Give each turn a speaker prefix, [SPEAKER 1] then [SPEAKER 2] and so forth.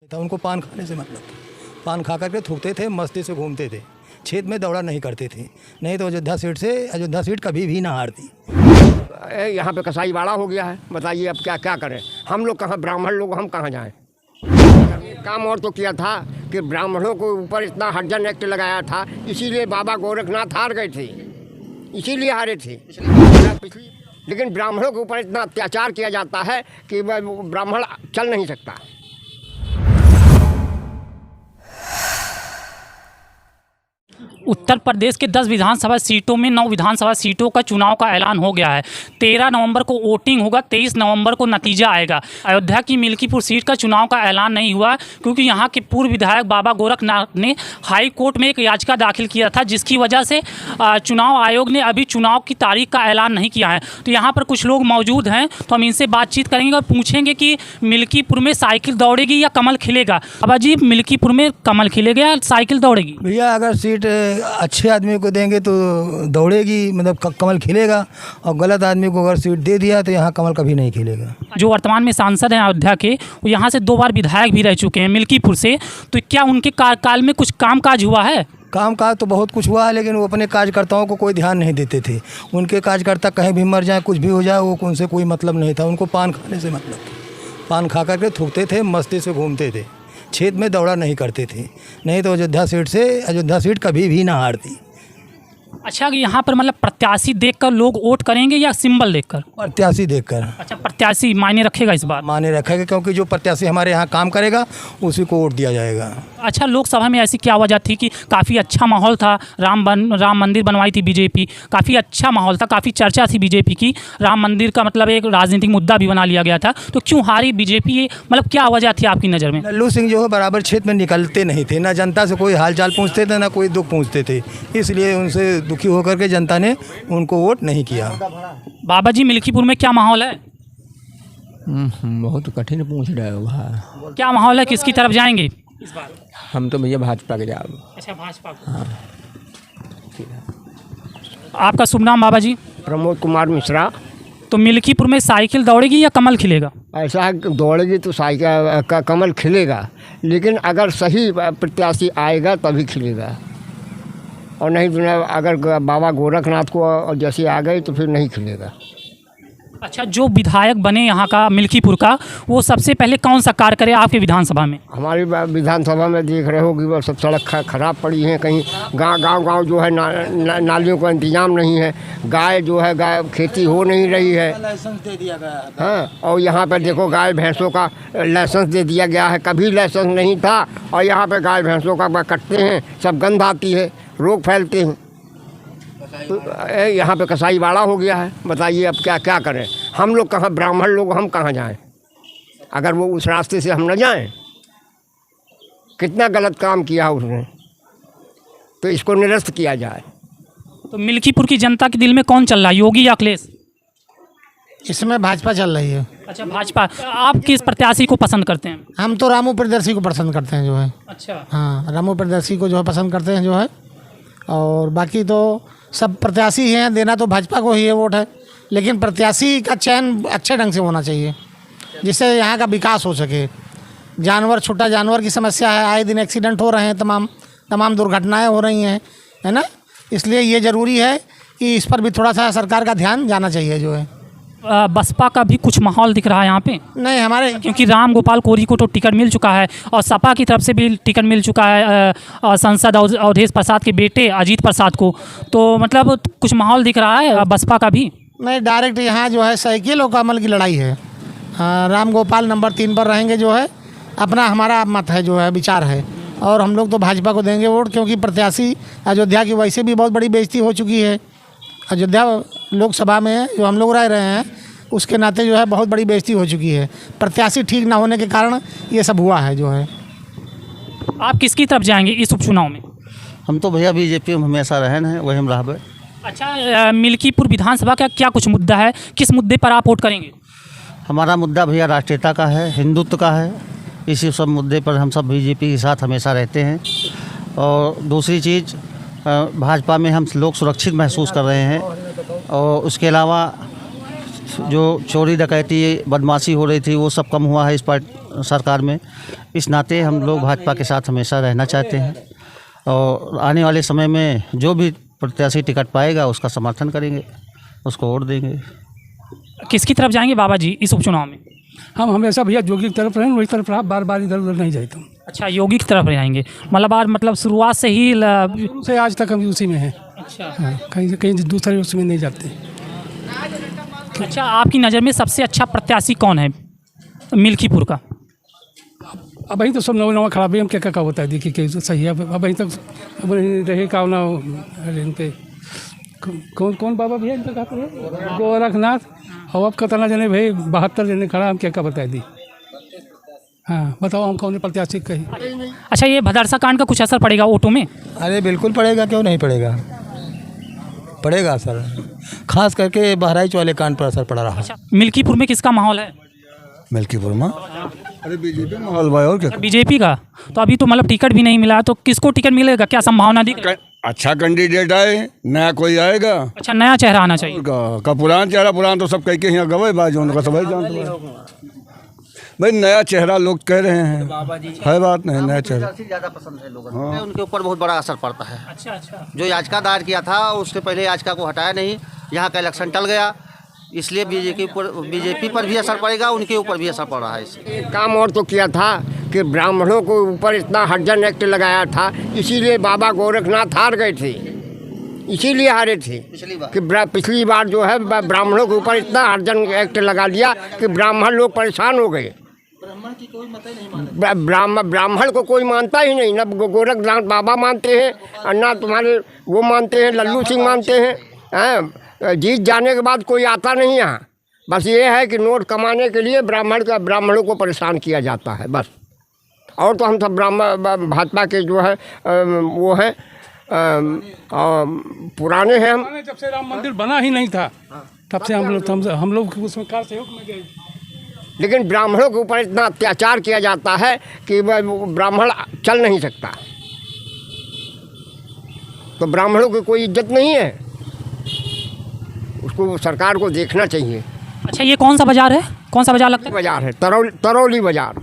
[SPEAKER 1] था। उनको पान खाने से मतलब था। पान खा करके थूकते थे, मस्ती से घूमते थे, क्षेत्र में दौड़ा नहीं करते थे। नहीं तो अयोध्या सीट कभी भी ना हारती।
[SPEAKER 2] यहाँ पे कसाई वाड़ा हो गया है, बताइए अब क्या क्या करें। हम लोग कहाँ ब्राह्मण लोग, हम कहाँ जाएं। काम और तो किया था कि ब्राह्मणों को ऊपर इतना हरिजन एक्ट लगाया था, इसीलिए बाबा गोरखनाथ हार गए थे, इसीलिए हारे थे। लेकिन ब्राह्मणों के ऊपर इतना अत्याचार किया जाता है कि ब्राह्मण चल नहीं सकता।
[SPEAKER 3] उत्तर प्रदेश के 10 विधानसभा सीटों में 9 विधानसभा सीटों का चुनाव का ऐलान हो गया है। 13 नवंबर को वोटिंग होगा, 23 नवंबर को नतीजा आएगा। अयोध्या की मिल्कीपुर सीट का चुनाव का ऐलान नहीं हुआ क्योंकि यहाँ के पूर्व विधायक बाबा गोरखनाथ ने हाई कोर्ट में एक याचिका दाखिल किया था, जिसकी वजह से चुनाव आयोग ने अभी चुनाव की तारीख का ऐलान नहीं किया है। तो यहाँ पर कुछ लोग मौजूद हैं, तो हम इनसे बातचीत करेंगे और पूछेंगे कि मिल्कीपुर में साइकिल दौड़ेगी या कमल खिलेगा। बाबा जी, मिल्कीपुर में कमल खिलेगा या साइकिल दौड़ेगी?
[SPEAKER 1] भैया अगर सीट अच्छे आदमी को देंगे तो दौड़ेगी, मतलब कमल खिलेगा, और गलत आदमी को अगर सीट दे दिया तो यहाँ कमल कभी नहीं खिलेगा।
[SPEAKER 3] जो वर्तमान में सांसद हैं अयोध्या के, वो यहाँ से 2 बार विधायक भी रह चुके हैं मिल्कीपुर से, तो क्या उनके कार्यकाल में कुछ कामकाज हुआ है?
[SPEAKER 1] काम काज तो बहुत कुछ हुआ है, लेकिन वो अपने कार्यकर्ताओं को कोई ध्यान नहीं देते थे। उनके कार्यकर्ता कहीं भी मर जाए, कुछ भी हो जाए, वो उनसे कोई मतलब नहीं था। उनको पान खाने से मतलब था। पान खा करके थूकते थे, मस्ती से घूमते थे, क्षेत्र में दौड़ा नहीं करते थे। नहीं तो अयोध्या सीट कभी भी ना हारती।
[SPEAKER 3] अच्छा, कि यहाँ पर मतलब प्रत्याशी देखकर लोग वोट करेंगे या सिंबल देखकर?
[SPEAKER 1] प्रत्याशी देखकर।
[SPEAKER 3] अच्छा, प्रत्याशी मायने रखेगा इस बार?
[SPEAKER 1] माने रखेगा, क्योंकि जो प्रत्याशी हमारे यहाँ काम करेगा उसी को वोट दिया जाएगा।
[SPEAKER 3] अच्छा, लोकसभा में ऐसी क्या वजह थी कि काफ़ी अच्छा माहौल था, राम मंदिर बनवाई थी बीजेपी, काफ़ी अच्छा माहौल था, काफ़ी चर्चा थी बीजेपी की, राम मंदिर का मतलब एक राजनीतिक मुद्दा भी बना लिया गया था, तो क्यों हारी बीजेपी? मतलब क्या वजह थी आपकी नज़र में?
[SPEAKER 1] लल्लू सिंह जो है बराबर क्षेत्र में निकलते नहीं थे, ना जनता से कोई हालचाल पूछते थे, ना कोई दुख पूछते थे, इसलिए उनसे दुखी होकर के जनता ने उनको वोट नहीं किया।
[SPEAKER 3] बाबा जी, मिल्कीपुर में क्या माहौल है?
[SPEAKER 4] बहुत कठिन पूछ रहे हो भाई।
[SPEAKER 3] क्या माहौल है, किसकी तरफ जाएंगे इस बार?
[SPEAKER 4] हम तो भैया भाजपा के जाओ।
[SPEAKER 3] अच्छा, भाजपा। हाँ। आपका शुभ नाम बाबा जी?
[SPEAKER 2] प्रमोद कुमार मिश्रा।
[SPEAKER 3] तो मिल्कीपुर में साइकिल दौड़ेगी या कमल खिलेगा?
[SPEAKER 2] ऐसा है, दौड़ेगी तो साइकिल कमल खिलेगा, लेकिन अगर सही प्रत्याशी आएगा तभी खिलेगा, और नहीं तो अगर बाबा गोरखनाथ को जैसे आ गए तो फिर नहीं खिलेगा।
[SPEAKER 3] अच्छा, जो विधायक बने यहाँ का मिल्कीपुर का, वो सबसे पहले कौन सा कार्य करे आपके विधानसभा में?
[SPEAKER 2] हमारी विधानसभा में देख रहे हो कि वो सब सड़क खराब पड़ी है, कहीं गांव जो है नालियों का इंतजाम नहीं है, गाय जो है खेती हो नहीं रही है।
[SPEAKER 1] लाइसेंस दे दिया गया है।
[SPEAKER 2] हाँ, और यहाँ पर देखो गाय भैंसों का लाइसेंस दे दिया गया है, कभी लाइसेंस नहीं था, और यहाँ पर गाय भैंसों का कटते हैं, सब गंध आती है, रोग फैलते हैं। तो यहाँ पे कसाई वाड़ा हो गया है, बताइए अब क्या क्या करें। हम लोग कहाँ ब्राह्मण लोग, हम कहाँ जाएं। अगर वो उस रास्ते से हम न जाएं, कितना गलत काम किया उसने, तो इसको निरस्त किया जाए।
[SPEAKER 3] तो मिल्कीपुर की जनता के दिल में कौन चल रहा है, योगी या अखिलेश?
[SPEAKER 5] इसमें भाजपा चल रही है।
[SPEAKER 3] अच्छा, भाजपा। आप किस प्रत्याशी को पसंद करते हैं?
[SPEAKER 5] हम तो रामू प्रियदर्शी को पसंद करते हैं जो है।
[SPEAKER 3] अच्छा।
[SPEAKER 5] हाँ, रामू प्रियदर्शी को जो है पसंद करते हैं जो है, और बाकी तो सब प्रत्याशी हैं, देना तो भाजपा को ही है वोट है, लेकिन प्रत्याशी का चयन अच्छे ढंग से होना चाहिए, जिससे यहाँ का विकास हो सके। छोटा जानवर की समस्या है, आए दिन एक्सीडेंट हो रहे हैं, तमाम दुर्घटनाएं हो रही हैं, है ना। इसलिए ये ज़रूरी है कि इस पर भी थोड़ा सा सरकार का ध्यान जाना चाहिए जो है।
[SPEAKER 3] बसपा का भी कुछ माहौल दिख रहा है यहाँ पे?
[SPEAKER 5] नहीं, हमारे
[SPEAKER 3] क्योंकि राम गोपाल कोरी को तो टिकट मिल चुका है, और सपा की तरफ से भी टिकट मिल चुका है सांसद अवधेश प्रसाद के बेटे अजीत प्रसाद को, तो मतलब कुछ माहौल दिख रहा है बसपा का भी?
[SPEAKER 5] नहीं, डायरेक्ट यहाँ जो है साइकिल और कमल की लड़ाई है। राम गोपाल नंबर 3 पर रहेंगे जो है, अपना हमारा मत है जो है, विचार है, और हम लोग तो भाजपा को देंगे वोट, क्योंकि प्रत्याशी अयोध्या की वैसे भी बहुत बड़ी बेइज्जती हो चुकी है। अयोध्या लोकसभा में जो हम लोग रह रहे हैं, उसके नाते जो है बहुत बड़ी बेइज्जती हो चुकी है। प्रत्याशी ठीक ना होने के कारण ये सब हुआ है जो है।
[SPEAKER 3] आप किसकी तरफ जाएंगे इस उपचुनाव में?
[SPEAKER 4] हम तो भैया बीजेपी में हमेशा रहन है, वही हम रहबे।
[SPEAKER 3] अच्छा, मिल्कीपुर विधानसभा का क्या कुछ मुद्दा है, किस मुद्दे पर आप वोट करेंगे?
[SPEAKER 4] हमारा मुद्दा भैया राष्ट्रीयता का है, हिंदुत्व का है, इसी सब मुद्दे पर हम सब बीजेपी के साथ हमेशा रहते हैं। और दूसरी चीज़, भाजपा में हम लोग सुरक्षित महसूस कर रहे हैं, और उसके अलावा जो चोरी डकैती बदमाशी हो रही थी वो सब कम हुआ है इस सरकार में। इस नाते हम लोग भाजपा के साथ हमेशा रहना चाहते हैं और आने वाले समय में जो भी प्रत्याशी टिकट पाएगा उसका समर्थन करेंगे, उसको वोट देंगे।
[SPEAKER 3] किसकी तरफ जाएंगे बाबा जी इस उपचुनाव में?
[SPEAKER 6] हम हमेशा भैया योगी की तरफ रहें, वही तरफ रहा, बार बार इधर उधर नहीं जाते।
[SPEAKER 3] अच्छा, योगी की तरफ जाएंगे, मतलब आज मतलब शुरुआत से ही
[SPEAKER 6] शुरू से आज तक हम उसी में हैं।
[SPEAKER 3] अच्छा
[SPEAKER 6] हाँ, कहीं दूसरे उसमें नहीं जाते।
[SPEAKER 3] अच्छा, आपकी नज़र में सबसे अच्छा प्रत्याशी कौन है मिल्कीपुर का?
[SPEAKER 6] अब वही तो सब नवा नवा खराबी हम क्या होता है, देखिए कि सही है। अब वही तक अब रहे का ना इन पे कौन कौन बाबा भैया इनका कहते हैं गोरखनाथ, और अब कतना जने भाई 72 जने खड़ा, हम क्या बताए दी। हाँ बताओ, हम कौन प्रत्याशी कही।
[SPEAKER 3] अच्छा, ये भदरसा कांड का कुछ असर पड़ेगा वोटों में?
[SPEAKER 1] अरे बिल्कुल पड़ेगा, क्यों नहीं पड़ेगा, पड़ेगा असर। खास करके बहराइच वाले कांड पर असर पड़ा रहा।
[SPEAKER 3] अच्छा, मिल्कीपुर में किसका माहौल है?
[SPEAKER 1] मिल्कीपुर में अरे बीजेपी माहौल भाई, और क्या।
[SPEAKER 3] बीजेपी का? तो अभी तो मतलब टिकट भी नहीं मिला, तो किसको टिकट मिलेगा, क्या संभावना दिख रही है?
[SPEAKER 7] अच्छा कैंडिडेट आए, नया कोई आएगा
[SPEAKER 3] अच्छा, नया चेहरा आना चाहिए।
[SPEAKER 7] का पुराना चेहरा, पुराना तो सब कह के यहाँ गवाए बाज उनका सब जानते हैं भाई। नया चेहरा लोग कह रहे हैं, है बात नहीं, नया चेहरा
[SPEAKER 4] ज़्यादा पसंद है लोगों को, उनके ऊपर बहुत बड़ा असर पड़ता है।
[SPEAKER 3] अच्छा अच्छा,
[SPEAKER 4] जो याचिका दायर किया था उसके पहले याचिका को हटाया नहीं, यहाँ का इलेक्शन टल गया, इसलिए बीजेपी पर भी असर पड़ेगा, उनके ऊपर भी असर पड़ रहा है। इससे
[SPEAKER 2] एक काम और तो किया था कि ब्राह्मणों को ऊपर इतना हरिजन एक्ट लगाया था, इसीलिए बाबा गोरखनाथ हार गए थे, इसीलिए हारे थे कि पिछली बार जो है ब्राह्मणों के ऊपर इतना हरिजन एक्ट लगा दिया कि ब्राह्मण लोग परेशान हो गए। ब्राह्मण को कोई मानता ही नहीं, ना गोरखनाथ बाबा मानते हैं और ना तुम्हारे वो मानते हैं, लल्लू सिंह मानते हैं। जीत जाने के बाद कोई आता नहीं यहाँ, बस ये है कि नोट कमाने के लिए ब्राह्मणों को परेशान किया जाता है बस। और तो हम सब भाजपा के जो है वो हैं पुराने हैं। हम
[SPEAKER 6] जब से राम मंदिर बना ही नहीं था तब से हम लोग उसमें कार सहयोग में गए।
[SPEAKER 2] लेकिन ब्राह्मणों के ऊपर इतना अत्याचार किया जाता है कि ब्राह्मण चल नहीं सकता, तो ब्राह्मणों की कोई इज्जत नहीं है, उसको सरकार को देखना चाहिए।
[SPEAKER 3] अच्छा, ये कौन सा बाजार है, कौन सा बाजार लगता है?
[SPEAKER 2] बाजार है तरौली बाजार।